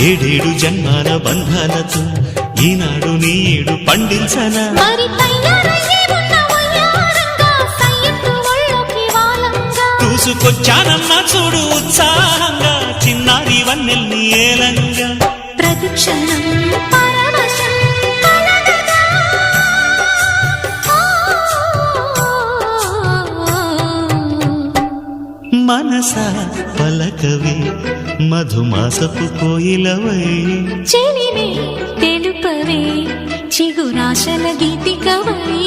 ఏడేడు జన్మాల బంధాలతో ఈనాడు నీడు పండించనా చూసుకొచ్చానమ్మా చూడు ఉత్సాహంగా చిన్నారి వన్నెల్ని ఏలంగా ప్రతిక్షణం మనసా పలకవే మధుమాసపు కోయిలవై చెలిమే తెలుపవే చిగురాశల గీతికవై